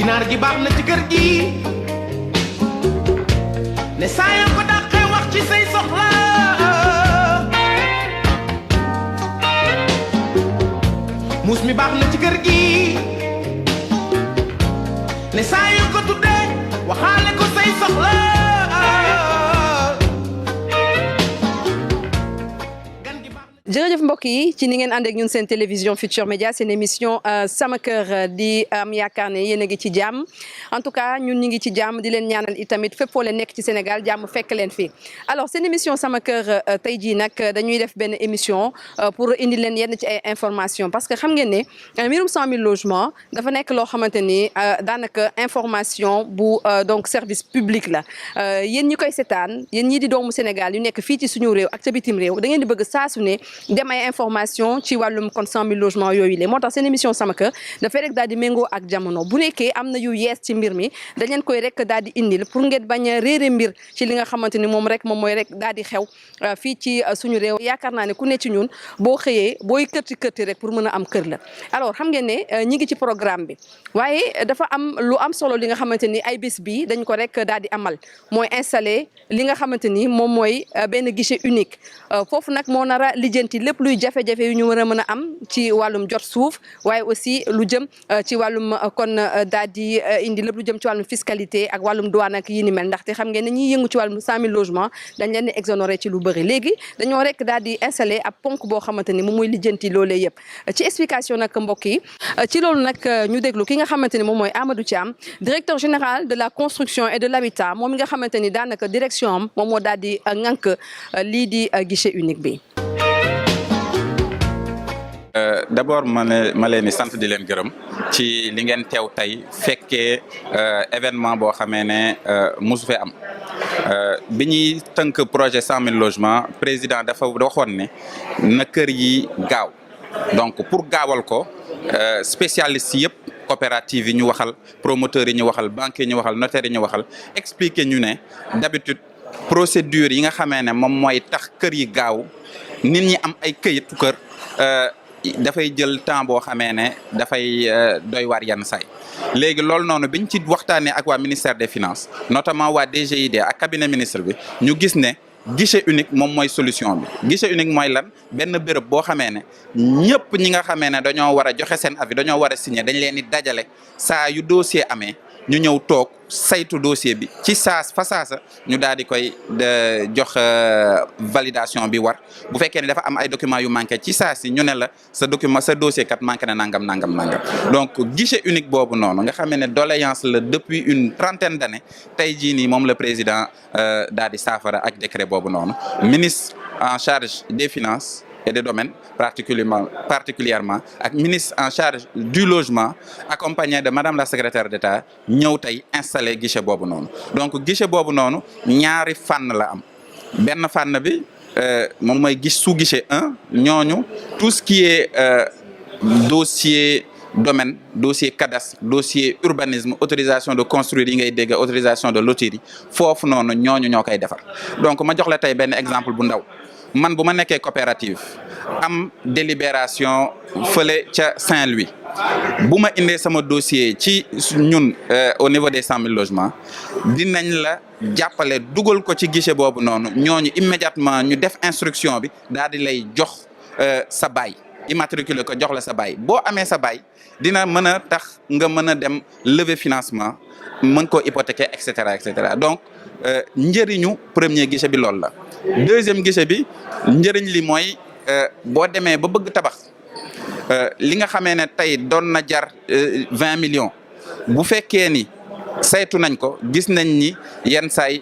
ginaar gi baax na ci kër gi ne saa yoo ko dàqee wax ci say soxla muus mi baax na ci kër gi ne saa yoo ko tuddee waxaale ko say soxla jërëjëf mbokk yi ci ni ngeen ànd ak ñun seen télévision Futurs Médias seen émission sama kër di am yaakaar ne yéen a ngi ci jàmm en tout cas ñun ñu ngi ci jàmm di leen ñaanal itamit fépp foo leen nekk ci Sénégal jàmm fekk leen fi alors seen émission sama kër tey jii nag dañuy def benn émission pour indi leen yenn ci ay information parce que xam ngeen ne mbirum 100 000 logements dafa nekk loo xamante ni daanaka information bu donc service public la yéen ñi koy seetaan yéen ñii di doomu Sénégal yu nekk fii ci suñu réew ak ca bitim réew da ngeen di bëgg saa su ne dem ay information ci wàllum kon 100 000 logements yooyu la moo tax seen émission sama kër dafay rek daal di méngoo ak jamono bu nekkee am na yu yees ci mbir mi dañ leen koy rek daal di indil pour ngeen bañ a réere mbir ci li nga xamante ni moom mooy rek daal di xew fii ci suñu réew yaakaar naa ne ku ne ci ñun boo xëyee booy kërti rek pour mën a am kër la alors xam ngeen ne ñi ngi ci programme bi waaye dafa am lu am solo li nga xamante ni ay bés bi dañ ko rek daal di amal mooy installé li nga xamante ni moom mooy benn guichet unique foofu nag moo nar a lijjanti lépp luy jafe-jafe yu ñu war a mën a am ci wàllum jot suuf waaye aussi lu jëm ci wàllum kon daal di indi lépp lu jëm ci wàllum fiscalité ak wàllum douane ak yi ni mel ndaxte xam ngeen ne ñiy yëngu ci wàllum 100 000 logements dañ leen di exonéré ci lu bëri léegi dañoo rek daal di installé ab ponk boo xamante ni moom mooy lijjanti loolee yëpp ci explication nag mbokk yi ci loolu nag ñu déglu ki nga xamante ni moom mooy Amadou Thiam directeur général de la construction et de l'habitat moom mi nga xamante ni daanaka direction am moom moo daal di ŋànk lii di guichet unique bi. D'abord ma leen di sant di leen gërëm ci li ngeen teew tey fekkee événement boo xamee ne mosu fee am bi ñuy tënk projet 100 000 logements président dafa waxoon ne na kër yi gaaw donc pour gaawal ko spécialistes yëpp coopérative yi ñu waxal promoteurs yi ñu waxal banquiers yi ñu waxal notaires yi ñu waxal expliquer ñu ne d'habitude procédure yi nga xamee ne moom mooy tax kër yi gaaw nit ñi am ay këyitu kër dafay jël temps boo xamee ne dafay doy waar yenn say léegi loolu noonu biñ ci waxtaanee ak waa ministère des finances notamment waa DGID ak cabinet ministre bi ñu gis ne guichet unique moom mooy solution bi guichet unique mooy lan benn béréb boo xamee ne ñëpp ñi nga xamee ne dañoo war a joxe seen avis dañoo war a signer dañ leen di dajale saa yu dossier amee ñu ñëw toog saytu dossier bi ci fa saasa ñu daal di koy jox validation bi war bu fekkee ne dafa am ay documents yu manqué ci saa si ñu ne la sa dossier kat manqué na nangam donc guichet unique boobu noonu nga xam ne doléance la depuis une trentaine d'années tey jii nii moom le président daal di saafara ak décret boobu noonu ministre en charge des finances et des domaines particulièrement ak ministre en charge du logement accompagné de madame la secrétaire d'État ñëw tey installé guichet boobu noonu donc guichet boobu noonu ñaari fànn la am benn fànn bi moom mooy sous guichet 1 ñooñu tout ce qui est dossier domaine dossier cadastre dossier urbanisme autorisation de construire yi ngay dégg autorisation de lotir yi foofu noonu ñooñu ñoo koy defar donc ma jox la tey benn exemple bu ndaw man bu ma nekkee coopérative am délibération fële ca Saint-Louis bu ma indee sama dossier ci ñun au niveau des 100 000 logements dinañ la jàppale dugal ko ci guichet boobu noonu ñooñu immédiatement ñu def instruction bi daal di lay jox sa bail immatriculé ko jox la sa bail boo amee sa bail dina mën a tax nga mën a dem lever financement mën koo hypothéquer et cetera donc njëriñu premier guichet bi loolu la. deuxième guichet bi njëriñ li mooy boo demee ba bëgg tabax li nga xamee ne tey doon na jar 20 millions bu fekkee ni saytu nañ ko gis nañ ni yenn saay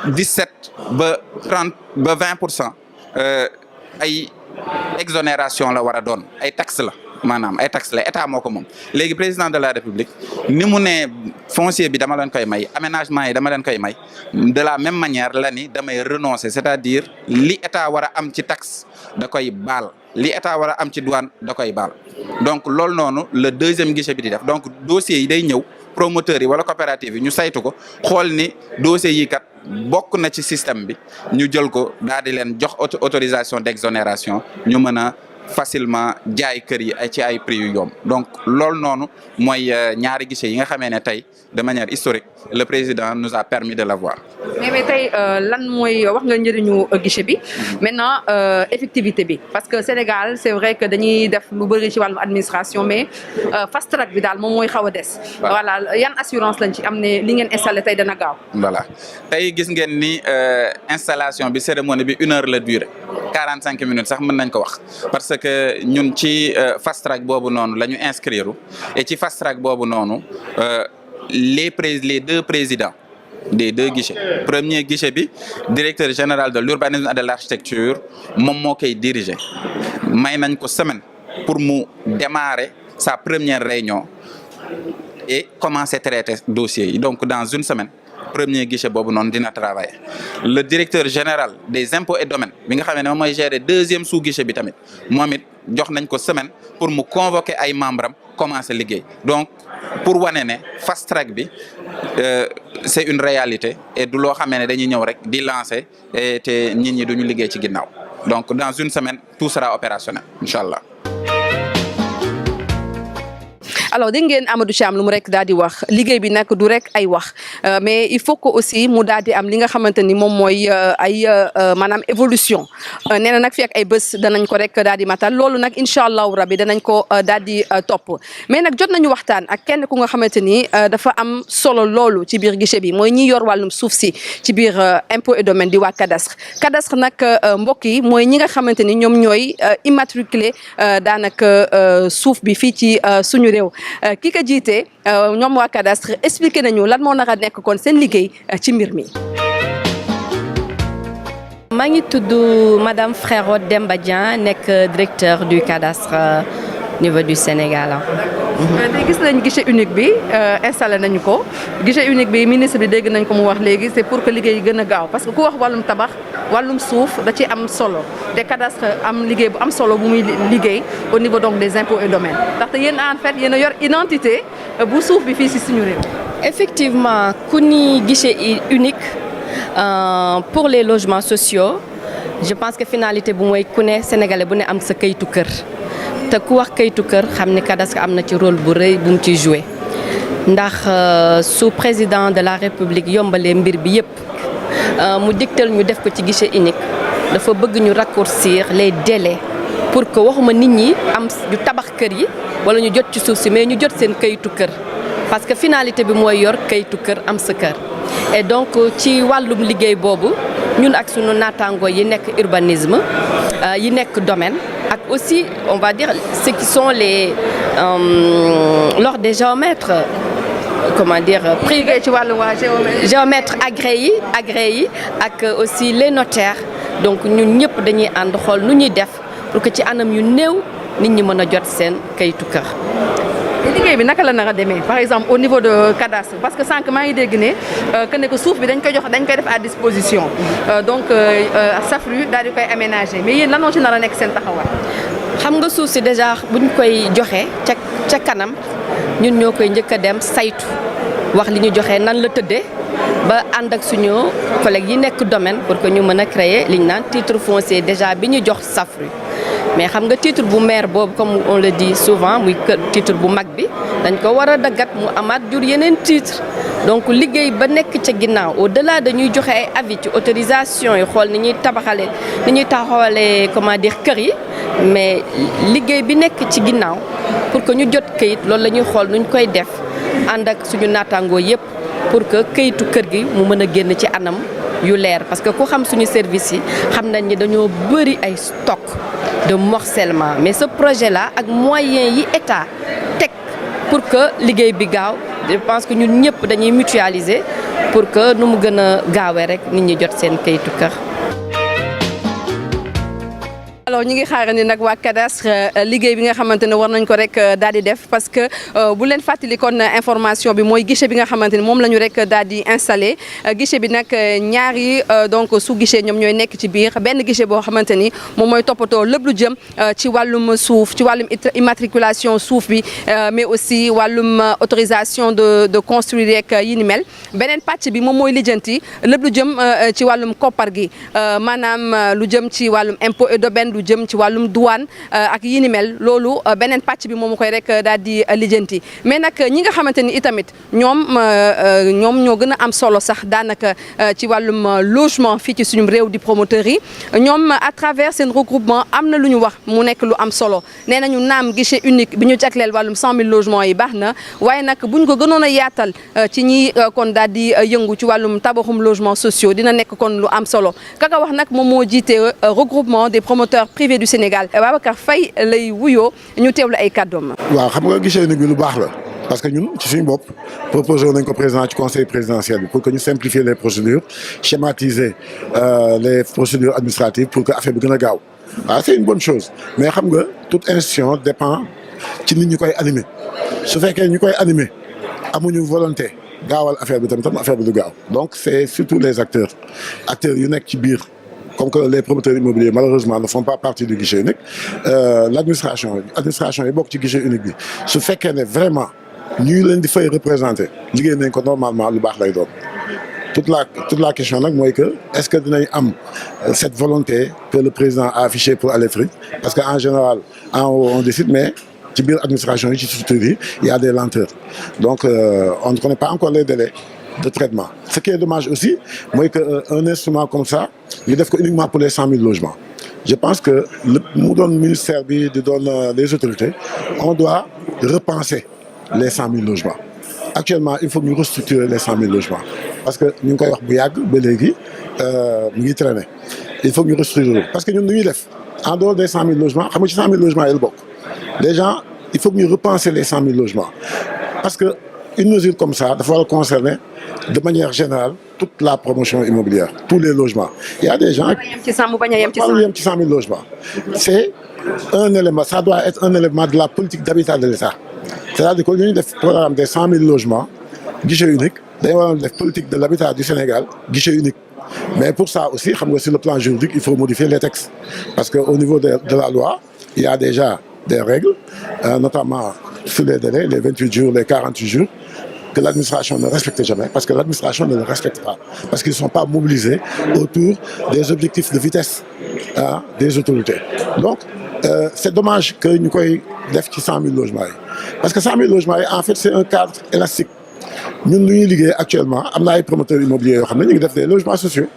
17 ba 30 ba 20% ay exonération la war a doon ay taxes la maanaam ay taxes la état moo ko moom léegi président de la république ni mu ne foncier bi dama leen koy may aménagement yi dama leen koy may de la même manière la ni damay renoncer c'est-à-dire li état war a am ci taxe da koy baal li état war a am ci douane da koy baal donc loolu noonu le deuxième guichet bi di def donc dossiers yi day ñëw promoteurs yi wala coopérative yi ñu saytu ko xool ni dossiers yi kat bokk na ci système bi ñu jël ko daal di leen jox autorisation d'exonération ñu mën a facilement jaay kër yi ci ay prix yu yomb donc loolu noonu mooy ñaari guichet yi nga xamee ne tey de manière historique le président nous a permis de l'avoir. mais tey lan mooy wax nga njëriñu guichet bi maintenant effectivité bi parce que Sénégal c'est vrai que dañuy def lu bëri ci wàllum administration mais fast track bi daal moom mooy xaw a des. voilà yan assurance lañ ci am ne li ngeen installé tey dana gaaw. voilà tey gis ngeen ni installation bi cérémonie bi 1 heure la durée 45 minutes sax mën nañ ko wax parce que ñun ci fast track boobu noonu la ñu inscrire et ci fast track boobu noonu les deux présidents des deux guichets premier guichet bi directeur général de l'urbanisme et de l'architecture moom moo koy diriger may nañ ko semaine pour mu démarrer sa première réunion et commencer traiter dossier yi donc dans une semaine premier guichet boobu noonu dina travailler le directeur général des impôts et domaines bi nga xam ne moom mooy gérer deuxième sous guichet bi tamit moom it jox nañ ko semaine pour mu convoquer ay membres am commencer liggéey donc pour wane ne fast track bi c'est une réalité et du loo xamee ne dañuy ñëw rek di lancer et te nit ñi duñu liggéey ci ginnaaw donc dans une semaine tout sera opérationnel incha allah. alors dégg ngeen Amadou Thiam lu mu rek daal di wax liggéey bi nag du rek ay wax mais il faut que aussi mu daal di am li nga xamante ni moom mooy ay maanaam évolution nee na nag fi ak ay bés danañ ko rek daal di matal loolu nag incha allahu rabi danañ ko daal di topp mais nag jot nañu waxtaan ak kenn ku nga xamante ni dafa am solo loolu ci biir guichet bi mooy ñi yor wàllum suuf si ci biir impôt et domaine di waa cadastre nag mbokk yi mooy ñi nga xamante ni ñoom ñooy immatriculé daanaka suuf bi fii ci suñu réew. ki ko jiite ñoom waa cadastre expliqué nañu lan moo nar a nekk kon seen liggéey ci mbir mi. maa ngi tudd madame Frérot Demba Dieng nekk directeur du cadastre niveau du Sénégal. tey gis nañ guichet unique bi installé nañu ko guichet unique bi ministre bi dégg nañ ko mu wax léegi c'est pour que liggéey gën a gaaw parce que ku wax wàllum tabax wàllum suuf da ci am solo te cadastre am liggéey bu am solo bu muy liggéey au niveau donc des impôts et domaines ndaxte yéen en fait yéen a yor identité bu suuf bi fii si suñu réew. effectivement ku ni guichet unique pour les logements sociaux je pense que finalité bu mooy ku ne sénégalais bu ne am sa kayitu kër. te ku wax kayitu kër xam ni cadastre am na ci rôle bu rëy bu mu ciy joué ndax su président de la république yombalee mbir bi yëpp mu digtal ñu def ko ci guichet unique dafa bëgg ñu raccourcir les délais pour que waxuma nit ñi am ñu tabax kër yi wala ñu jot ci suuf si mais ñu jot seen kayitu kër parce que finalité bi mooy yor kayitu kër am sa kër et donc ci wàllum liggéey boobu ñun ak sunu naataangoo yi nekk urbanisme yi nekk domaine ak aussi on va dire ceux qui sont les lors des géomètres comment dire privés ci wàllu waa géomètres agréés yi ak aussi les notaires donc ñun ñëpp dañuy ànd xool nu ñuy def pour que ci anam yu néew nit ñi mën a jot seen kayitu kër. liggéey bi naka la nar a demee par exemple au niveau de cadastre parce que sànq maa ngi dégg ne que suuf bi dañ koy def à disposition donc SAFRU daal di koy aménager mais yéen lan moo ci nar a nekk seen taxawaay. xam nga suuf si déjà buñ koy joxe ca kanam ñun ñoo koy njëkk a dem saytu wax li ñu joxe nan la tëddee ba ànd ak suñu collègues yi nekk domaine pour que ñu mën a créer li ñu naan titre foncier déjà bi ñu jox SAFRU. mais xam nga titre bu maire boobu comme on le dit souvent muy titre bu mag bi dañ ko war a daggat mu amaat jur yeneen titre donc liggéey ba nekk ca ginnaaw au-delà dañuy joxe ay avis ci autorisation yi xool ni ñuy taxawalee comment dire kër yi mais liggéey bi nekk ci ginnaaw pour que ñu jot këyit loolu la ñuy xool nuñ koy def ànd ak suñu naataangoo yépp pour que këyitu kër gi mu mën a génn ci anam yu leer parce que ku xam suñu service yi xam nañ ni dañoo bëri ay stock de morcellement mais ce projet là ak moyens yi état teg pour que liggéey bi gaaw je pense que ñun ñëpp dañuy mutualiser pour que nu mu gën a gaawee rek nit ñi jot seen kayitu kër. alors ñi ngi xaarandi nag waa cadastre liggéey bi nga xamante ne war nañ ko rek daal di def parce que bu leen fàttali kon information bi mooy guichet bi nga xamante ni moom la ñu rek daal di installé guichet bi nag ñaari donc sous guichet ñoom ñooy nekk ci biir benn guichet boo xamante ni moom mooy toppatoo lépp lu jëm ci wàllum suuf ci wàllum immatriculation suuf bi mais aussi wàllum autorisation de construire rek yi ni mel beneen pàcc bi moom mooy lijjanti lépp lu jëm ci wàllum koppar gi maanaam lu jëm ci wàllum impôt et domaine lu jëm ci wàllum douane ak yi ni mel loolu beneen pàcc bi moom koy rek daal di lijjanti mais nag ñi nga xamante ni itamit ñoom ñoo gën a am solo sax daanaka ci wàllum logement fii ci suñu réew di promoteurs yi ñoom à travers seen regroupement am na lu ñu wax mu nekk lu am solo nee nañu naam guichet unique bi ñu jagleel wàllum 100 000 logements yi baax na waaye nag buñ ko gënoon a yaatal ci ñi kon daal di yëngu ci wàllum tabaxum logements sociaux dina nekk kon lu am solo kaka wax nag moom moo jiite regroupement des promoteurs privés du Sénégal Babacar Faye lay wuyoo ñu teewlu ay kàddoom. waaw xam nga guichet unique bi lu baax la parce que ñun ci suñu bopp proposé nañ ko président ci conseil présidentiel bi pour que ñu simplifier les procédures schématiser les procédures administratives pour que affaire bi gën a gaaw waaw c'est une bonne chose mais xam nga toute institution dépend ci nit ñi koy animer su fekkee ñu koy animer amuñu volonté gaawal affaire bi tam affaire bi du gaaw donc c'est surtout les acteurs yu nekk ci biir comme que les promoteurs immobiliers malheureusement ne font pas partie du guichet unique l'administration yi bokk ci guichet unique bi su fekkee ne vraiment ñu leen di fay représenter liggéey nañ ko normalement lu baax lay doon toute la question nag mooy que est-ce que dinañ am cette volonté que le président a affichée pour aller vite parce que en général en haut on décide mais ci biir administration yi ci structure yi il y a des lenteurs donc on ne connaît pas encore les délais de traitement ce qui est dommage aussi mooy que un instrument comme ça ñu def ko uniquement pour les 100 000 logements je pense que mu doon ministère bi di doon les autorités on doit repenser les 100 000 logements actuellement il faut ñu restructurer les 100 000 logements parce que ñu ngi koy wax bu yàgg ba léegi mu ngi traîner il faut ñu restructurer parce que ñun lu ñuy def en dehors des 100 000 logements xam nga ci 100 000 logements yi la bokk déjà il faut que ñu repenser les 100 000 logements parce que une mesure comme ça dafa war a concerner de manière générale toute la promotion immobilière tous les logements il y a des gens ci 100 000 logements c'est un élément ça doit être un élément de la politique d'habitat de l'État c'est-à-dire que ñu def programme des 100 000 logements guichet unique dañu war a def politique de l'habitat du Sénégal guichet unique mais pour ça aussi xam nga sur le plan juridique il faut modifier les textes parce que au niveau de la loi il y a déjà des règles notamment sur les délais les 28 jours les 48 jours que l'administration ne respecte jamais parce que l'administration ne le respecte pas parce qu'ils ne sont pas mobilisés autour des objectifs de vitesse des autorités donc c'est dommage que ñu koy def ci 100 000 logements yi parce que 100 000 logements yi en fait c'est un cadre élastique ñun lu ñuy liggéey actuellement am na ay promoteurs immobiliers yoo xam ne ñu ngi def des logements sociaux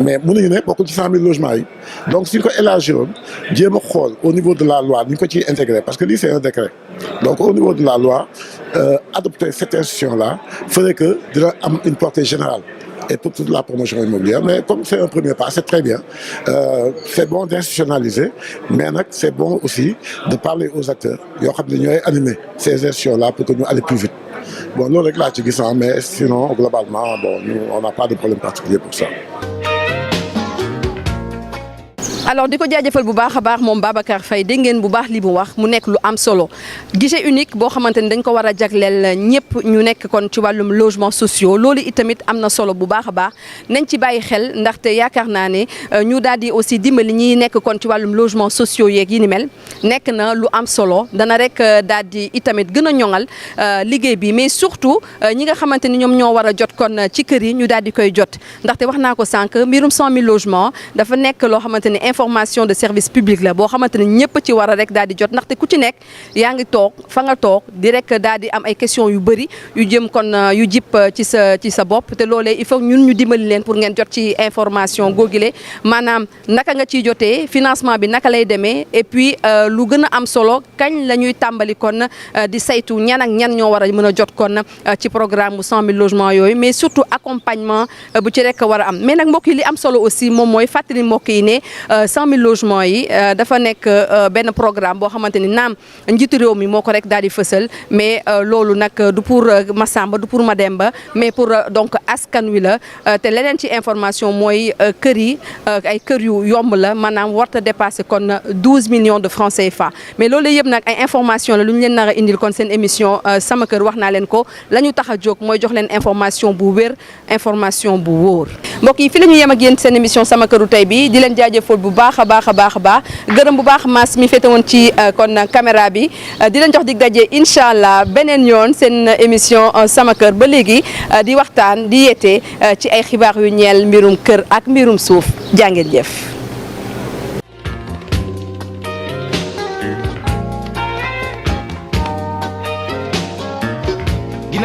mais mënuñu ne bokkul ci 100 000 logements yi donc suñ ko élargiroon jéem a xool au niveau de la loi ñu ko ciy intégrer parce que lii c'est un décret donc au niveau de la loi adopter cette institution là ferait que dina am une portée générale et pour toute la promotion immobilière mais comme c'est un premier pas c'est très bien c'est bon d'institutionnaliser mais nag c'est bon aussi de parler aux acteurs yoo xam ne ñooy animer ces institutions là pour que ñu aller plus vite bon loolu rek laa ci gis mais sinon globalement bon nous on n'a pas de problème particulier pour ça. alors di ko jaajëfal bu baax a baax moom Babacar Faye dégg ngeen bu baax li mu wax mu nekk lu am solo guichet unique boo xamante ni dañ ko war a jagleel ñëpp ñu nekk kon ci wàllum logement sociaux loolu itamit am na solo bu baax a baax nañ ci bàyyi xel ndaxte yaakaar naa ne ñu daal di aussi dimbali ñi nekk kon ci wàllum logement sociaux yeeg yi ni mel nekk na lu am solo dana rek daal di itamit gën a ñoŋal liggéey bi mais surtout ñi nga xamante ni ñoom ñoo war a jot kon ci kër yi ñu daal di koy jot ndaxte wax naa ko sànq mbirum 100 000 logements dafa nekk loo xamante ni information de service public la boo xamante ne ñëpp ci war a rek daal di jot ndaxte ku ci nekk yaa ngi toog fa nga toog di rek daal di am ay questions yu bëri yu jëm kon yu jip ci sa bopp te loolee il faut ñun ñu dimbali leen pour ngeen jot ci information googile maanaam naka nga ciy jotee financement bi naka lay demee et puis lu gën a am solo kañ la ñuy tàmbali kon di saytu ñan ak ñan ñoo war a mën a jot kon ci programme bu 100 000 logements yooyu mais surtout accompagnement bu ci rek war a am mais nag mbokk yi li am solo aussi moom mooy fàttali mbokk yi ne 100 000 logements yi dafa nekk benn programme boo xamante ni naam njiitu réew mi moo ko rek daal di fësal mais loolu nag du pour Massamba du pour Mademba mais pour donc askan wi la te leneen ci information mooy kër yi ay kër yu yomb la maanaam warta dépasser kon 12 millions de francs CFA mais loolu yëpp nag ay information la lu ñu leen nar a indil kon seen émission sama kër wax naa leen ko la ñu tax a jóg mooy jox leen information bu wér information bu wóor mbokk yi fi la ñu yem ak yéen seen émission sama këru tey bi di leen jaajëfal bu baax a baax gërëm bu baax Mass mi féete woon ci kon caméra bi di leen jox dig daje incha allah beneen yoon seen émission sama kër ba léegi di waxtaan di yeete ci ay xibaar yu ñeel mbirum kër ak mbirum suuf jaa ngeen jëf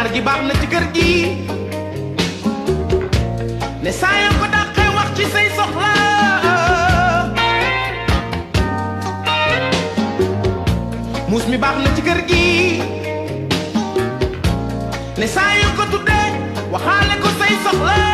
ginaar gi baax na ci kër gi ne saa yoo ko dàqee wax ci say soxla muus mi baax na ci kër gi ne saa yoo ko tuddee waxaale ko say soxla